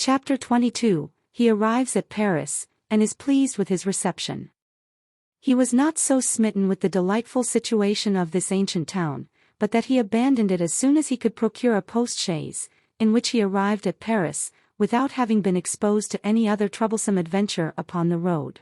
Chapter 22, He arrives at Paris, and is pleased with his reception. He was not so smitten with the delightful situation of this ancient town, but that he abandoned it as soon as he could procure a post-chaise, in which he arrived at Paris, without having been exposed to any other troublesome adventure upon the road.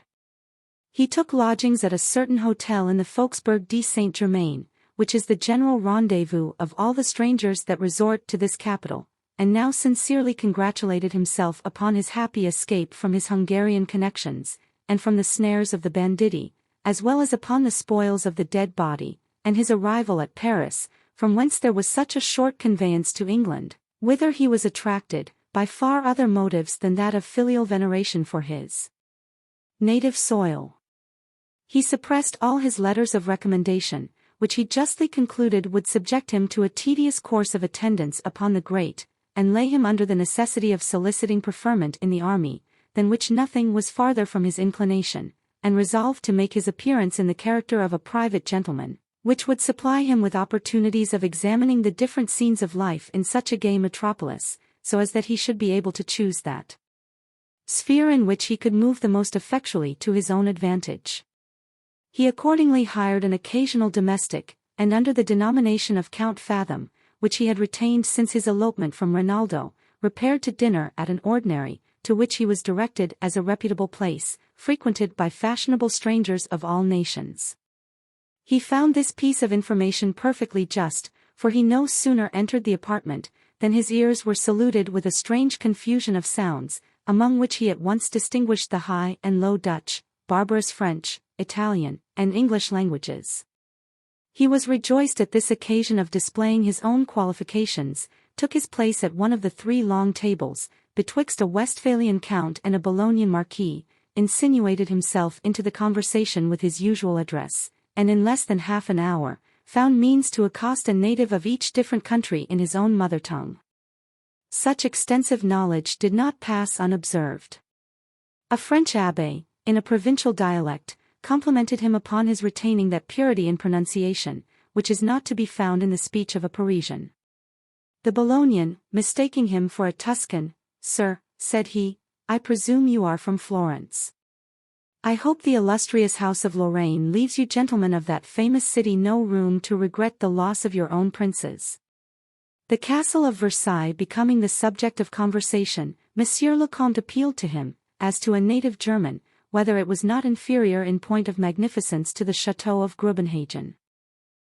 He took lodgings at a certain hotel in the Faubourg de Saint-Germain, which is the general rendezvous of all the strangers that resort to this capital, and now sincerely congratulated himself upon his happy escape from his Hungarian connections, and from the snares of the banditti, as well as upon the spoils of the dead body, and his arrival at Paris, from whence there was such a short conveyance to England, whither he was attracted, by far other motives than that of filial veneration for his native soil. He suppressed all his letters of recommendation, which he justly concluded would subject him to a tedious course of attendance upon the great, and lay him under the necessity of soliciting preferment in the army, than which nothing was farther from his inclination, and resolved to make his appearance in the character of a private gentleman, which would supply him with opportunities of examining the different scenes of life in such a gay metropolis, so as that he should be able to choose that sphere in which he could move the most effectually to his own advantage. He accordingly hired an occasional domestic, and under the denomination of Count Fathom, which he had retained since his elopement from Rinaldo, repaired to dinner at an ordinary, to which he was directed as a reputable place, frequented by fashionable strangers of all nations. He found this piece of information perfectly just, for he no sooner entered the apartment, than his ears were saluted with a strange confusion of sounds, among which he at once distinguished the High and Low Dutch, barbarous French, Italian, and English languages. He was rejoiced at this occasion of displaying his own qualifications, took his place at one of the 3 long tables, betwixt a Westphalian count and a Bolognian marquis, insinuated himself into the conversation with his usual address, and in less than half an hour, found means to accost a native of each different country in his own mother tongue. Such extensive knowledge did not pass unobserved. A French abbé, in a provincial dialect, complimented him upon his retaining that purity in pronunciation, which is not to be found in the speech of a Parisian. The Bolognian, mistaking him for a Tuscan, "Sir," said he, "I presume you are from Florence. I hope the illustrious house of Lorraine leaves you gentlemen of that famous city no room to regret the loss of your own princes." The castle of Versailles becoming the subject of conversation, Monsieur le Comte appealed to him, as to a native German, whether it was not inferior in point of magnificence to the chateau of Grubenhagen.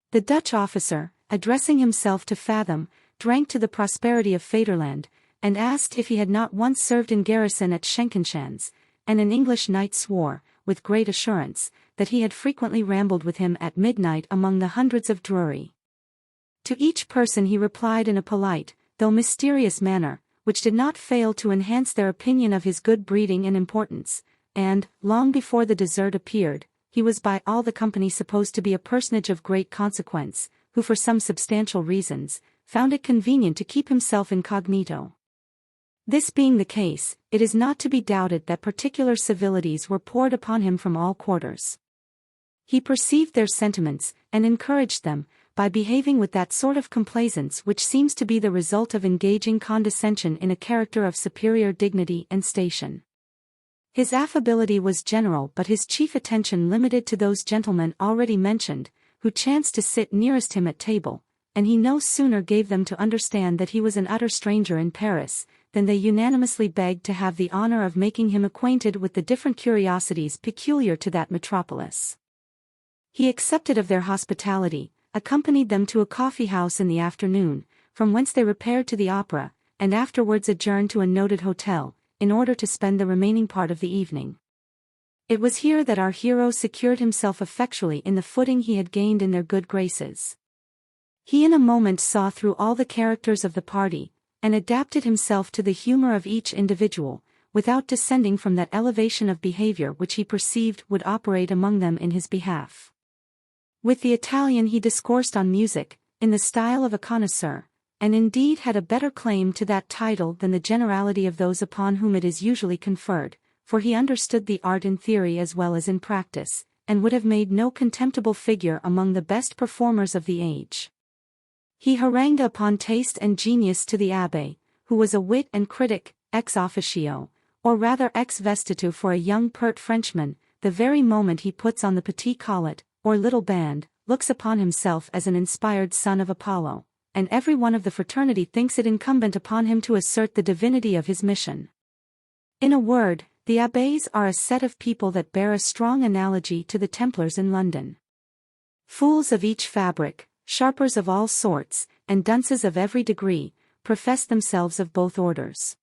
The Dutch officer, addressing himself to Fathom, drank to the prosperity of Ferdinand, and asked if he had not once served in garrison at Schenkenschans, and an English knight swore, with great assurance, that he had frequently rambled with him at midnight among the hundreds of Drury. To each person he replied in a polite, though mysterious manner, which did not fail to enhance their opinion of his good breeding and importance, and, long before the dessert appeared, he was by all the company supposed to be a personage of great consequence, who for some substantial reasons, found it convenient to keep himself incognito. This being the case, it is not to be doubted that particular civilities were poured upon him from all quarters. He perceived their sentiments, and encouraged them, by behaving with that sort of complaisance which seems to be the result of engaging condescension in a character of superior dignity and station. His affability was general, but his chief attention limited to those gentlemen already mentioned, who chanced to sit nearest him at table, and he no sooner gave them to understand that he was an utter stranger in Paris, than they unanimously begged to have the honor of making him acquainted with the different curiosities peculiar to that metropolis. He accepted of their hospitality, accompanied them to a coffee-house in the afternoon, from whence they repaired to the opera, and afterwards adjourned to a noted hotel, in order to spend the remaining part of the evening. It was here that our hero secured himself effectually in the footing he had gained in their good graces. He in a moment saw through all the characters of the party, and adapted himself to the humor of each individual, without descending from that elevation of behavior which he perceived would operate among them in his behalf. With the Italian he discoursed on music, in the style of a connoisseur, and indeed had a better claim to that title than the generality of those upon whom it is usually conferred, for he understood the art in theory as well as in practice, and would have made no contemptible figure among the best performers of the age. He harangued upon taste and genius to the abbé, who was a wit and critic, ex officio, or rather ex vestitu for a young pert Frenchman, the very moment he puts on the petit collet, or little band, looks upon himself as an inspired son of Apollo, and every one of the fraternity thinks it incumbent upon him to assert the divinity of his mission. In a word, the abbés are a set of people that bear a strong analogy to the Templars in London. Fools of each fabric, sharpers of all sorts, and dunces of every degree, profess themselves of both orders.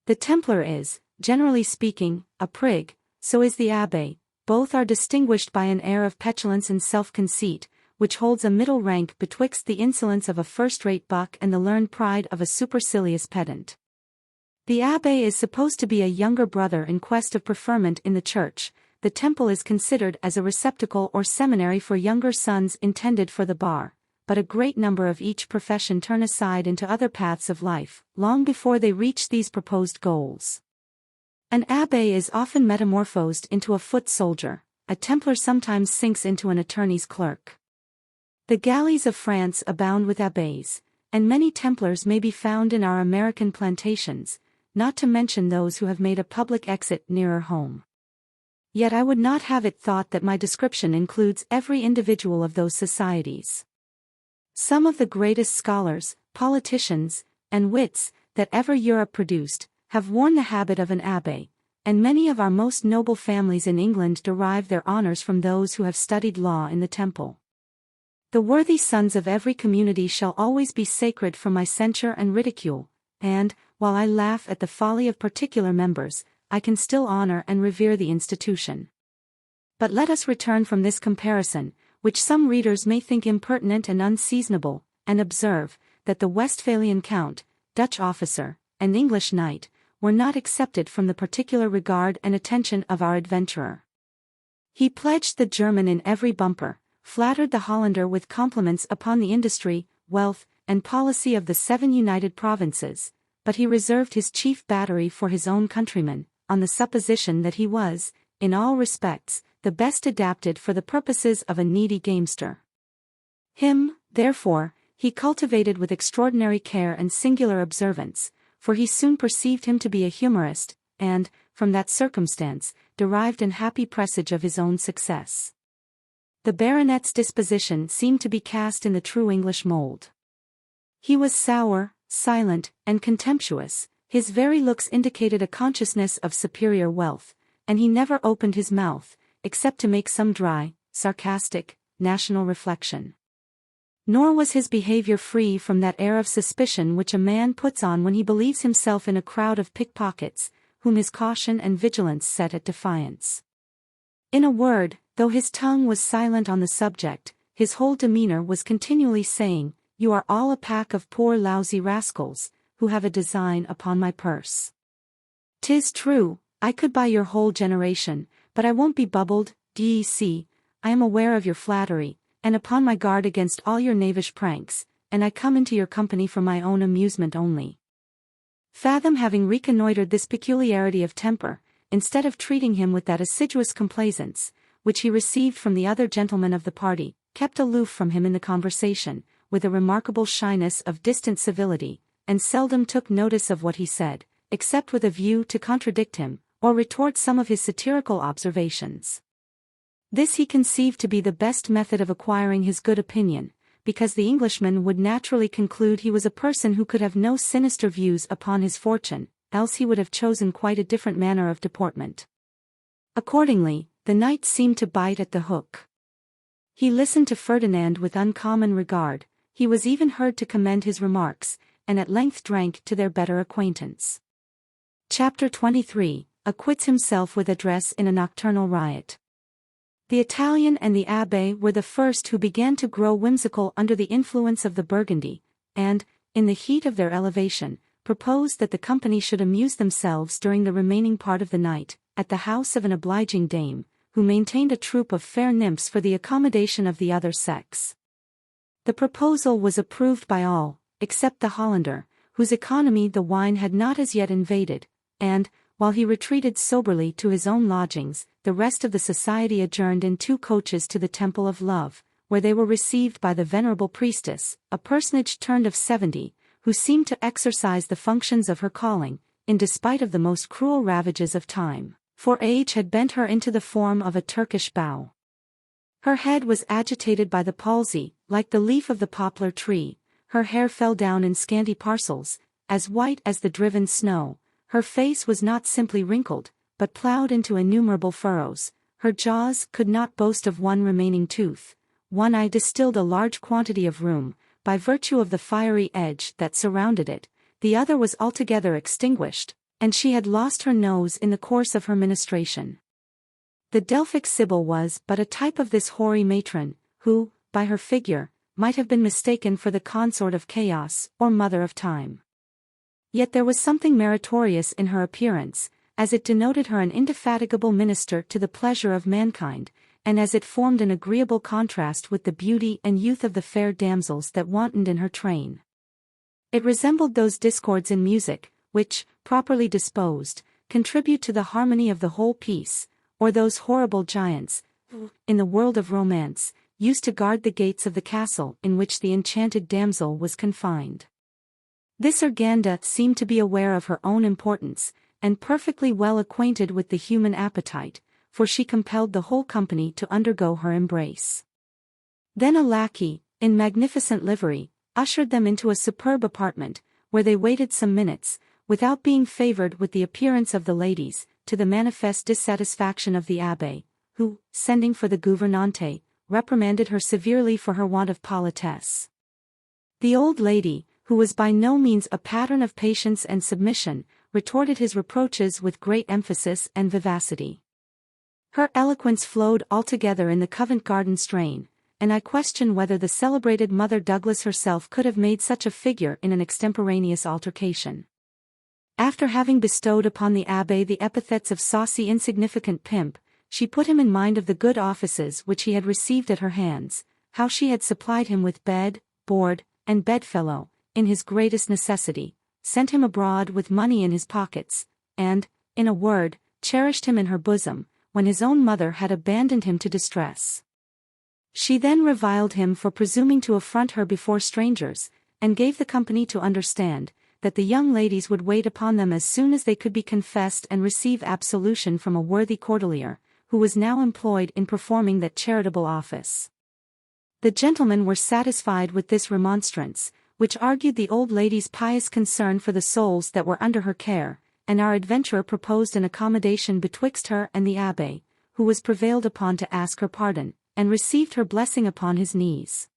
The Templar is, generally speaking, a prig, so is the abbé. Both are distinguished by an air of petulance and self-conceit, which holds a middle rank betwixt the insolence of a first-rate buck and the learned pride of a supercilious pedant. The abbé is supposed to be a younger brother in quest of preferment in the church. The temple is considered as a receptacle or seminary for younger sons intended for the bar, but a great number of each profession turn aside into other paths of life, long before they reach these proposed goals. An abbé is often metamorphosed into a foot soldier, a Templar sometimes sinks into an attorney's clerk. The galleys of France abound with abbés, and many Templars may be found in our American plantations, not to mention those who have made a public exit nearer home. Yet I would not have it thought that my description includes every individual of those societies. Some of the greatest scholars, politicians, and wits that ever Europe produced have worn the habit of an abbé, and many of our most noble families in England derive their honors from those who have studied law in the Temple. The worthy sons of every community shall always be sacred from my censure and ridicule, and, while I laugh at the folly of particular members, I can still honor and revere the institution. But let us return from this comparison, which some readers may think impertinent and unseasonable, and observe, that the Westphalian count, Dutch officer, and English knight, were not excepted from the particular regard and attention of our adventurer. He pledged the German in every bumper, flattered the Hollander with compliments upon the industry, wealth, and policy of the 7 United Provinces, but he reserved his chief battery for his own countrymen, on the supposition that he was, in all respects, the best adapted for the purposes of a needy gamester. Him, therefore, he cultivated with extraordinary care and singular observance, for he soon perceived him to be a humorist, and, from that circumstance, derived an happy presage of his own success. The baronet's disposition seemed to be cast in the true English mold. He was sour, silent, and contemptuous, his very looks indicated a consciousness of superior wealth, and he never opened his mouth, except to make some dry, sarcastic, national reflection. Nor was his behavior free from that air of suspicion which a man puts on when he believes himself in a crowd of pickpockets, whom his caution and vigilance set at defiance. In a word, though his tongue was silent on the subject, his whole demeanor was continually saying, "You are all a pack of poor lousy rascals, who have a design upon my purse. 'Tis true, I could buy your whole generation, but I won't be bubbled, d'ye see, I am aware of your flattery, and upon my guard against all your knavish pranks, and I come into your company for my own amusement only." Fathom, having reconnoitered this peculiarity of temper, instead of treating him with that assiduous complaisance, which he received from the other gentlemen of the party, kept aloof from him in the conversation, with a remarkable shyness of distant civility, and seldom took notice of what he said, except with a view to contradict him, or retort some of his satirical observations. This he conceived to be the best method of acquiring his good opinion, because the Englishman would naturally conclude he was a person who could have no sinister views upon his fortune, else he would have chosen quite a different manner of deportment. Accordingly, the knight seemed to bite at the hook. He listened to Ferdinand with uncommon regard, he was even heard to commend his remarks, and at length drank to their better acquaintance. Chapter 23, Acquits himself with address in a nocturnal riot. The Italian and the abbé were the first who began to grow whimsical under the influence of the Burgundy, and, in the heat of their elevation, proposed that the company should amuse themselves during the remaining part of the night, at the house of an obliging dame, who maintained a troop of fair nymphs for the accommodation of the other sex. The proposal was approved by all, except the Hollander, whose economy the wine had not as yet invaded, and, while he retreated soberly to his own lodgings, the rest of the society adjourned in 2 coaches to the Temple of Love, where they were received by the venerable priestess, a personage turned of 70, who seemed to exercise the functions of her calling, in despite of the most cruel ravages of time, for age had bent her into the form of a Turkish bow. Her head was agitated by the palsy, like the leaf of the poplar tree, her hair fell down in scanty parcels, as white as the driven snow, her face was not simply wrinkled, but ploughed into innumerable furrows, her jaws could not boast of one remaining tooth, one eye distilled a large quantity of rheum, by virtue of the fiery edge that surrounded it, the other was altogether extinguished, and she had lost her nose in the course of her ministration. The Delphic Sibyl was but a type of this hoary matron, who, by her figure, might have been mistaken for the consort of chaos or mother of time. Yet there was something meritorious in her appearance, as it denoted her an indefatigable minister to the pleasure of mankind, and as it formed an agreeable contrast with the beauty and youth of the fair damsels that wantoned in her train. It resembled those discords in music, which, properly disposed, contribute to the harmony of the whole piece, or those horrible giants, who, in the world of romance, used to guard the gates of the castle in which the enchanted damsel was confined. This Urganda seemed to be aware of her own importance, and perfectly well acquainted with the human appetite, for she compelled the whole company to undergo her embrace. Then a lackey, in magnificent livery, ushered them into a superb apartment, where they waited some minutes, without being favored with the appearance of the ladies, to the manifest dissatisfaction of the abbé, who, sending for the gouvernante, reprimanded her severely for her want of politesse. The old lady, who was by no means a pattern of patience and submission, retorted his reproaches with great emphasis and vivacity. Her eloquence flowed altogether in the Covent Garden strain, and I question whether the celebrated Mother Douglas herself could have made such a figure in an extemporaneous altercation. After having bestowed upon the abbé the epithets of saucy insignificant pimp, she put him in mind of the good offices which he had received at her hands, how she had supplied him with bed, board, and bedfellow, in his greatest necessity, sent him abroad with money in his pockets, and, in a word, cherished him in her bosom, when his own mother had abandoned him to distress. She then reviled him for presuming to affront her before strangers, and gave the company to understand, that the young ladies would wait upon them as soon as they could be confessed and receive absolution from a worthy cordelier, who was now employed in performing that charitable office. The gentlemen were satisfied with this remonstrance, which argued the old lady's pious concern for the souls that were under her care, and our adventurer proposed an accommodation betwixt her and the abbé, who was prevailed upon to ask her pardon, and received her blessing upon his knees.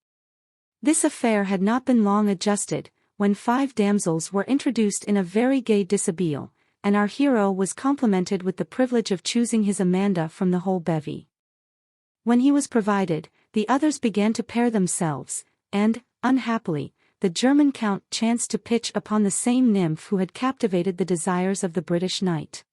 This affair had not been long adjusted, when 5 damsels were introduced in a very gay dishabille, and our hero was complimented with the privilege of choosing his Amanda from the whole bevy. When he was provided, the others began to pair themselves, and, unhappily, the German count chanced to pitch upon the same nymph who had captivated the desires of the British knight.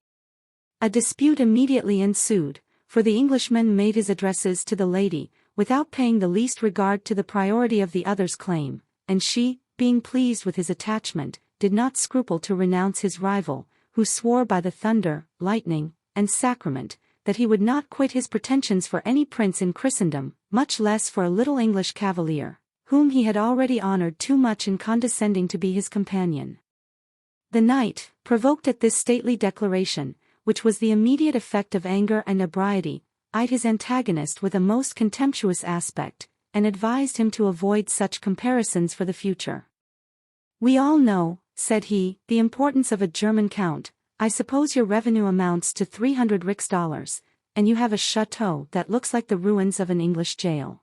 A dispute immediately ensued, for the Englishman made his addresses to the lady, without paying the least regard to the priority of the other's claim, and she, being pleased with his attachment, did not scruple to renounce his rival, who swore by the thunder, lightning, and sacrament, that he would not quit his pretensions for any prince in Christendom, much less for a little English cavalier, whom he had already honored too much in condescending to be his companion. The knight, provoked at this stately declaration, which was the immediate effect of anger and ebriety, eyed his antagonist with a most contemptuous aspect, and advised him to avoid such comparisons for the future. "We all know," said he, "the importance of a German count. I suppose your revenue amounts to 300 rix, and you have a chateau that looks like the ruins of an English jail.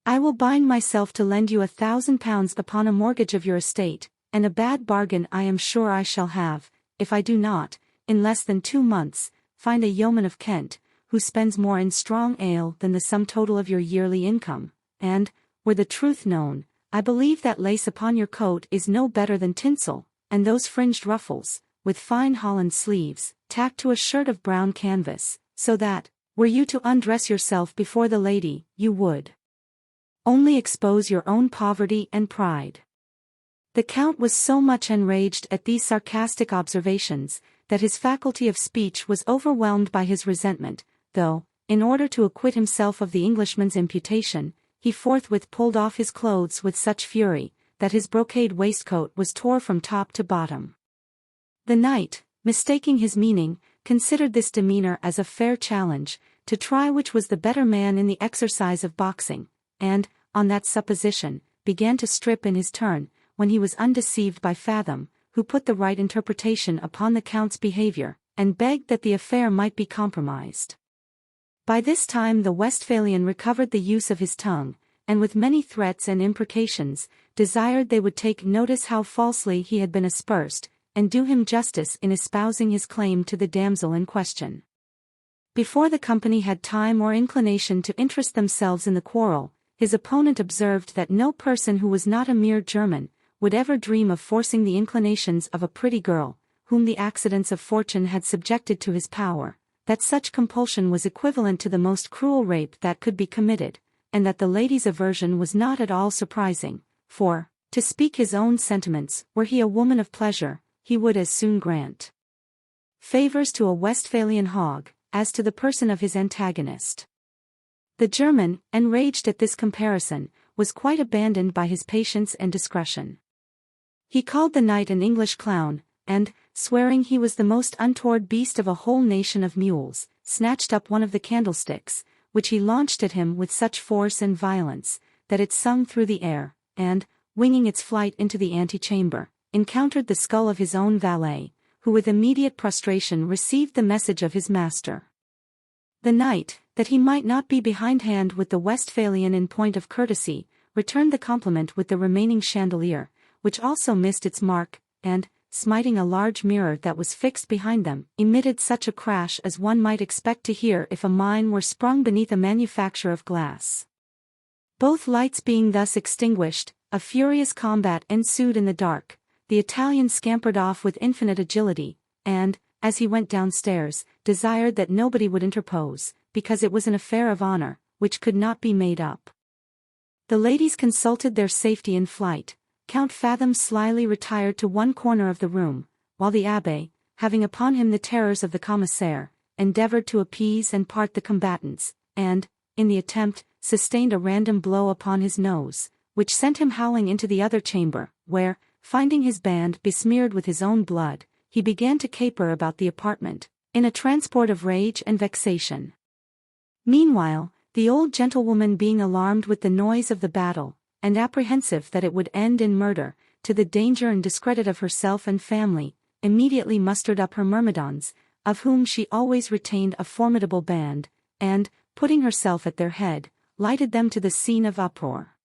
I will bind myself to lend you £1,000 upon a mortgage of your estate, and a bad bargain I am sure I shall have, if I do not, in less than 2 months, find a yeoman of Kent, who spends more in strong ale than the sum total of your yearly income, and, were the truth known, I believe that lace upon your coat is no better than tinsel, and those fringed ruffles, with fine holland sleeves, tacked to a shirt of brown canvas, so that, were you to undress yourself before the lady, you would only expose your own poverty and pride." The Count was so much enraged at these sarcastic observations, that his faculty of speech was overwhelmed by his resentment, though, in order to acquit himself of the Englishman's imputation, he forthwith pulled off his clothes with such fury, that his brocade waistcoat was tore from top to bottom. The knight, mistaking his meaning, considered this demeanor as a fair challenge, to try which was the better man in the exercise of boxing, and, on that supposition, began to strip in his turn, when he was undeceived by Fathom, who put the right interpretation upon the Count's behavior, and begged that the affair might be compromised. By this time the Westphalian recovered the use of his tongue, and with many threats and imprecations, desired they would take notice how falsely he had been aspersed, and do him justice in espousing his claim to the damsel in question. Before the company had time or inclination to interest themselves in the quarrel, his opponent observed that no person who was not a mere German would ever dream of forcing the inclinations of a pretty girl, whom the accidents of fortune had subjected to his power, that such compulsion was equivalent to the most cruel rape that could be committed, and that the lady's aversion was not at all surprising, for, to speak his own sentiments, were he a woman of pleasure, he would as soon grant favors to a Westphalian hog, as to the person of his antagonist. The German, enraged at this comparison, was quite abandoned by his patience and discretion. He called the knight an English clown, and, swearing he was the most untoward beast of a whole nation of mules, snatched up one of the candlesticks, which he launched at him with such force and violence, that it sung through the air, and, winging its flight into the antechamber, encountered the skull of his own valet, who with immediate prostration received the message of his master. The knight, that he might not be behindhand with the Westphalian in point of courtesy, returned the compliment with the remaining chandelier, which also missed its mark, and, smiting a large mirror that was fixed behind them, emitted such a crash as one might expect to hear if a mine were sprung beneath a manufacture of glass. Both lights being thus extinguished, a furious combat ensued in the dark. The Italian scampered off with infinite agility, and, as he went downstairs, desired that nobody would interpose, because it was an affair of honor, which could not be made up. The ladies consulted their safety in flight. Count Fathom slyly retired to one corner of the room, while the abbé, having upon him the terrors of the commissaire, endeavored to appease and part the combatants, and, in the attempt, sustained a random blow upon his nose, which sent him howling into the other chamber, where, finding his band besmeared with his own blood, he began to caper about the apartment, in a transport of rage and vexation. Meanwhile, the old gentlewoman being alarmed with the noise of the battle, and apprehensive that it would end in murder, to the danger and discredit of herself and family, immediately mustered up her myrmidons, of whom she always retained a formidable band, and, putting herself at their head, lighted them to the scene of uproar.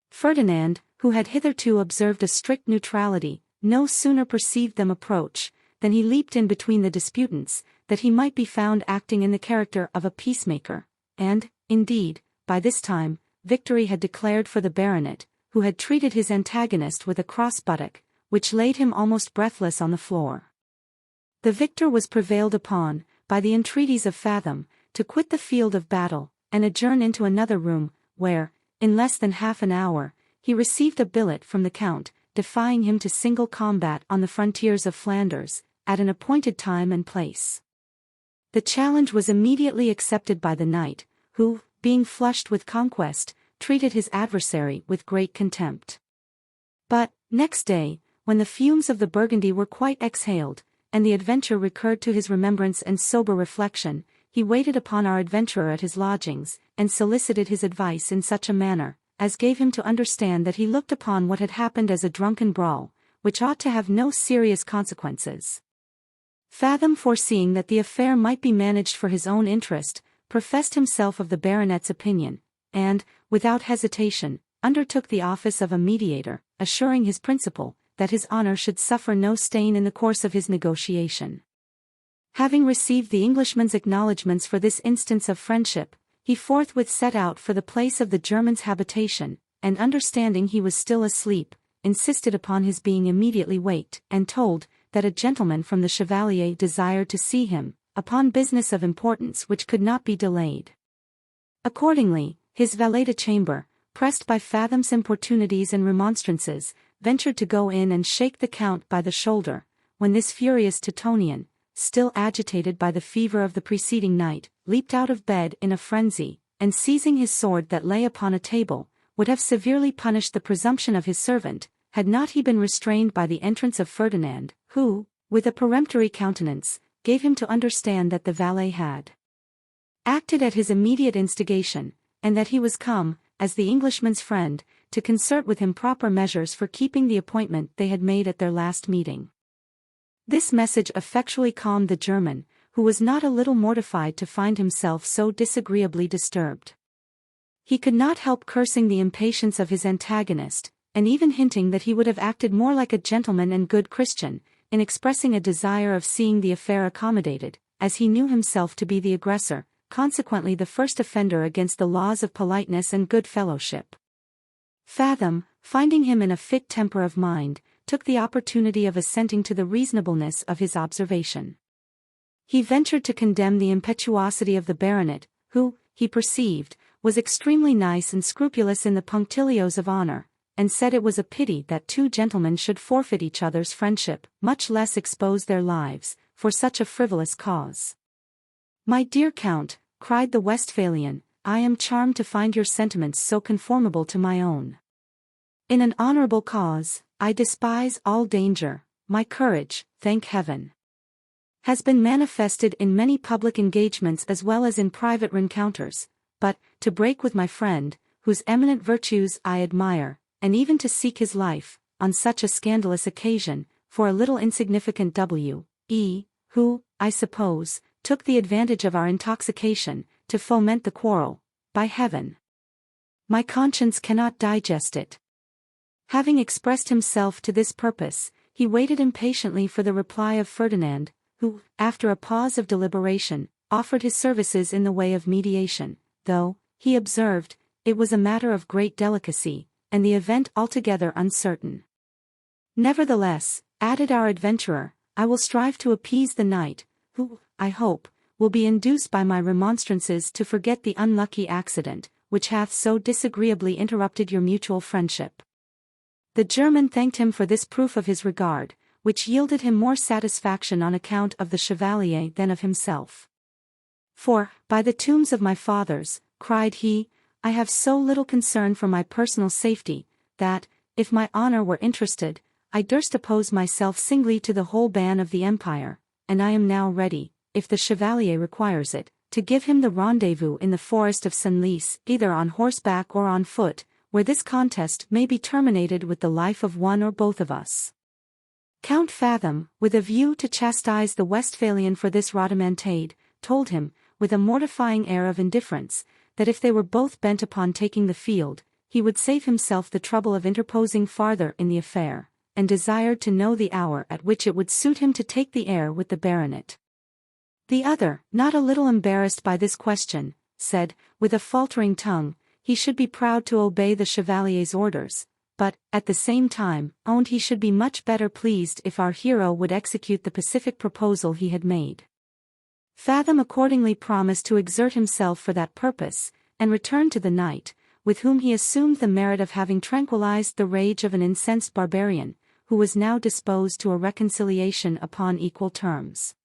Ferdinand, who had hitherto observed a strict neutrality, no sooner perceived them approach, than he leaped in between the disputants, that he might be found acting in the character of a peacemaker, and, indeed, by this time, victory had declared for the baronet, who had treated his antagonist with a cross-buttock, which laid him almost breathless on the floor. The victor was prevailed upon, by the entreaties of Fathom, to quit the field of battle, and adjourn into another room, where, in less than half an hour, he received a billet from the Count, defying him to single combat on the frontiers of Flanders, at an appointed time and place. The challenge was immediately accepted by the knight, who, being flushed with conquest, treated his adversary with great contempt. But, next day, when the fumes of the Burgundy were quite exhaled, and the adventure recurred to his remembrance and sober reflection, he waited upon our adventurer at his lodgings, and solicited his advice in such a manner, as gave him to understand that he looked upon what had happened as a drunken brawl, which ought to have no serious consequences. Fathom, foreseeing that the affair might be managed for his own interest, professed himself of the baronet's opinion, and, without hesitation, undertook the office of a mediator, assuring his principal, that his honor should suffer no stain in the course of his negotiation. Having received the Englishman's acknowledgments for this instance of friendship, he forthwith set out for the place of the German's habitation, and understanding he was still asleep, insisted upon his being immediately waked, and told, that a gentleman from the Chevalier desired to see him, upon business of importance which could not be delayed. Accordingly, his valet-de-chamber, pressed by Fathom's importunities and remonstrances, ventured to go in and shake the Count by the shoulder, when this furious Teutonian, still agitated by the fever of the preceding night, leaped out of bed in a frenzy, and seizing his sword that lay upon a table, would have severely punished the presumption of his servant, had not he been restrained by the entrance of Ferdinand, who, with a peremptory countenance, gave him to understand that the valet had acted at his immediate instigation, and that he was come, as the Englishman's friend, to concert with him proper measures for keeping the appointment they had made at their last meeting. This message effectually calmed the German, who was not a little mortified to find himself so disagreeably disturbed. He could not help cursing the impatience of his antagonist, and even hinting that he would have acted more like a gentleman and good Christian, in expressing a desire of seeing the affair accommodated, as he knew himself to be the aggressor, consequently the first offender against the laws of politeness and good fellowship. Fathom, finding him in a fit temper of mind, took the opportunity of assenting to the reasonableness of his observation. He ventured to condemn the impetuosity of the baronet, who, he perceived, was extremely nice and scrupulous in the punctilios of honor, and said it was a pity that two gentlemen should forfeit each other's friendship, much less expose their lives, for such a frivolous cause. "My dear Count," cried the Westphalian, "I am charmed to find your sentiments so conformable to my own. In an honorable cause, I despise all danger. My courage, thank heaven, has been manifested in many public engagements as well as in private rencounters, but, to break with my friend, whose eminent virtues I admire, and even to seek his life, on such a scandalous occasion, for a little insignificant W.E., who, I suppose, took the advantage of our intoxication, to foment the quarrel, by heaven, my conscience cannot digest it." Having expressed himself to this purpose, he waited impatiently for the reply of Ferdinand, who, after a pause of deliberation, offered his services in the way of mediation, though, he observed, it was a matter of great delicacy, and the event altogether uncertain. "Nevertheless," added our adventurer, "I will strive to appease the knight, who, I hope, will be induced by my remonstrances to forget the unlucky accident, which hath so disagreeably interrupted your mutual friendship." The German thanked him for this proof of his regard, which yielded him more satisfaction on account of the chevalier than of himself. "For, by the tombs of my fathers," cried he, "I have so little concern for my personal safety, that, if my honor were interested, I durst oppose myself singly to the whole ban of the empire, and I am now ready, if the chevalier requires it, to give him the rendezvous in the forest of Senlis, either on horseback or on foot, where this contest may be terminated with the life of one or both of us." Count Fathom, with a view to chastise the Westphalian for this rhodomantade, told him, with a mortifying air of indifference, that if they were both bent upon taking the field, he would save himself the trouble of interposing farther in the affair, and desired to know the hour at which it would suit him to take the air with the baronet. The other, not a little embarrassed by this question, said, with a faltering tongue, he should be proud to obey the chevalier's orders, but, at the same time, owned he should be much better pleased if our hero would execute the pacific proposal he had made. Fathom accordingly promised to exert himself for that purpose, and returned to the knight, with whom he assumed the merit of having tranquilized the rage of an incensed barbarian, who was now disposed to a reconciliation upon equal terms.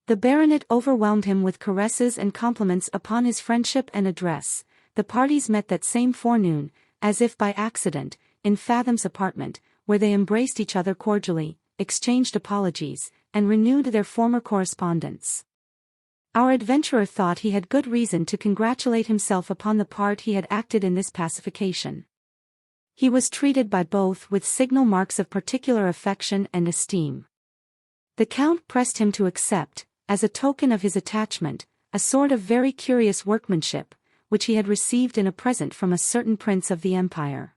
The baronet overwhelmed him with caresses and compliments upon his friendship and address. The parties met that same forenoon, as if by accident, in Fathom's apartment, where they embraced each other cordially, exchanged apologies, and renewed their former correspondence. Our adventurer thought he had good reason to congratulate himself upon the part he had acted in this pacification. He was treated by both with signal marks of particular affection and esteem. The Count pressed him to accept, as a token of his attachment, a sword of very curious workmanship, which he had received in a present from a certain prince of the empire.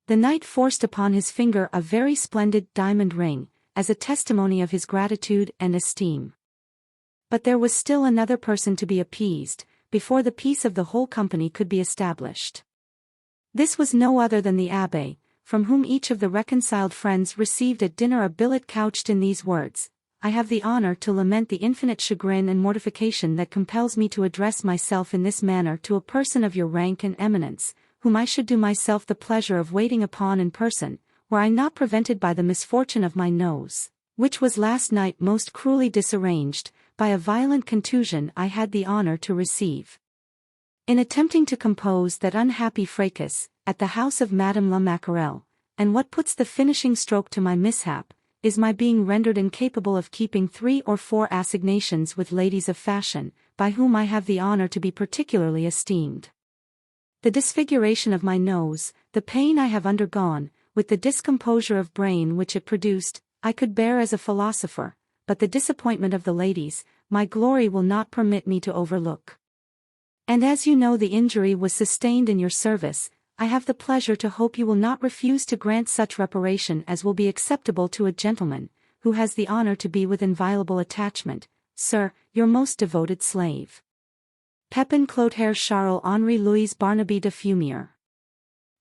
The knight forced upon his finger a very splendid diamond ring, as a testimony of his gratitude and esteem. But there was still another person to be appeased, before the peace of the whole company could be established. This was no other than the abbé, from whom each of the reconciled friends received at dinner a billet couched in these words: "I have the honor to lament the infinite chagrin and mortification that compels me to address myself in this manner to a person of your rank and eminence, whom I should do myself the pleasure of waiting upon in person, were I not prevented by the misfortune of my nose, which was last night most cruelly disarranged, by a violent contusion I had the honor to receive in attempting to compose that unhappy fracas, at the house of Madame la Maquerelle, and what puts the finishing stroke to my mishap, is my being rendered incapable of keeping 3 or 4 assignations with ladies of fashion, by whom I have the honor to be particularly esteemed. The disfiguration of my nose, the pain I have undergone, with the discomposure of brain which it produced, I could bear as a philosopher, but the disappointment of the ladies, my glory will not permit me to overlook. And as you know the injury was sustained in your service, I have the pleasure to hope you will not refuse to grant such reparation as will be acceptable to a gentleman, who has the honor to be with inviolable attachment, Sir, your most devoted slave. Pepin Clotaire Charles Henri Louis Barnaby de Fumier.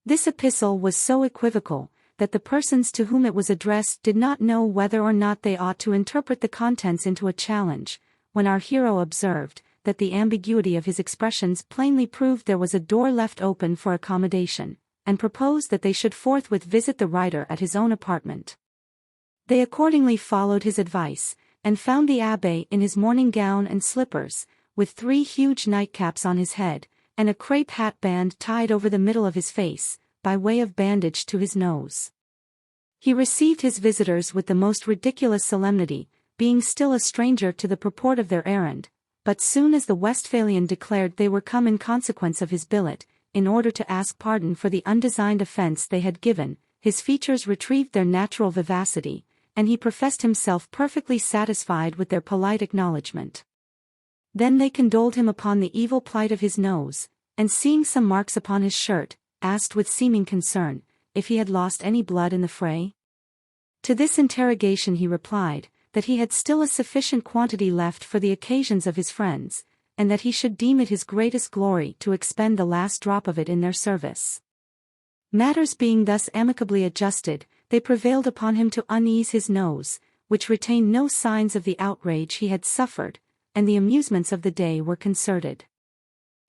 This epistle was so equivocal, that the persons to whom it was addressed did not know whether or not they ought to interpret the contents into a challenge, when our hero observed, that the ambiguity of his expressions plainly proved there was a door left open for accommodation, and proposed that they should forthwith visit the writer at his own apartment. They accordingly followed his advice, and found the abbé in his morning gown and slippers, with 3 huge nightcaps on his head, and a crape hat band tied over the middle of his face, by way of bandage to his nose. He received his visitors with the most ridiculous solemnity, being still a stranger to the purport of their errand, but soon as the Westphalian declared they were come in consequence of his billet, in order to ask pardon for the undesigned offence they had given, his features retrieved their natural vivacity, and he professed himself perfectly satisfied with their polite acknowledgment. Then they condoled him upon the evil plight of his nose, and seeing some marks upon his shirt, asked with seeming concern, if he had lost any blood in the fray? To this interrogation he replied, that he had still a sufficient quantity left for the occasions of his friends, and that he should deem it his greatest glory to expend the last drop of it in their service. Matters being thus amicably adjusted, they prevailed upon him to unease his nose, which retained no signs of the outrage he had suffered, and the amusements of the day were concerted.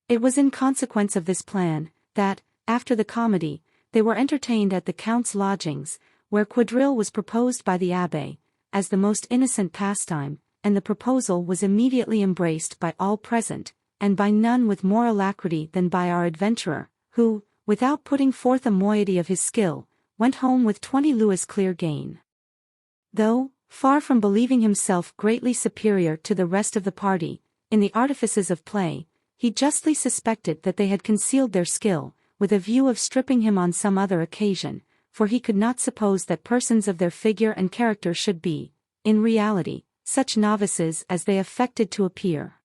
It was in consequence of this plan, that, after the comedy, they were entertained at the Count's lodgings, where quadrille was proposed by the abbé, as the most innocent pastime, and the proposal was immediately embraced by all present, and by none with more alacrity than by our adventurer, who, without putting forth a moiety of his skill, went home with 20 louis clear gain. Though, far from believing himself greatly superior to the rest of the party, in the artifices of play, he justly suspected that they had concealed their skill, with a view of stripping him on some other occasion, for he could not suppose that persons of their figure and character should be, in reality, such novices as they affected to appear.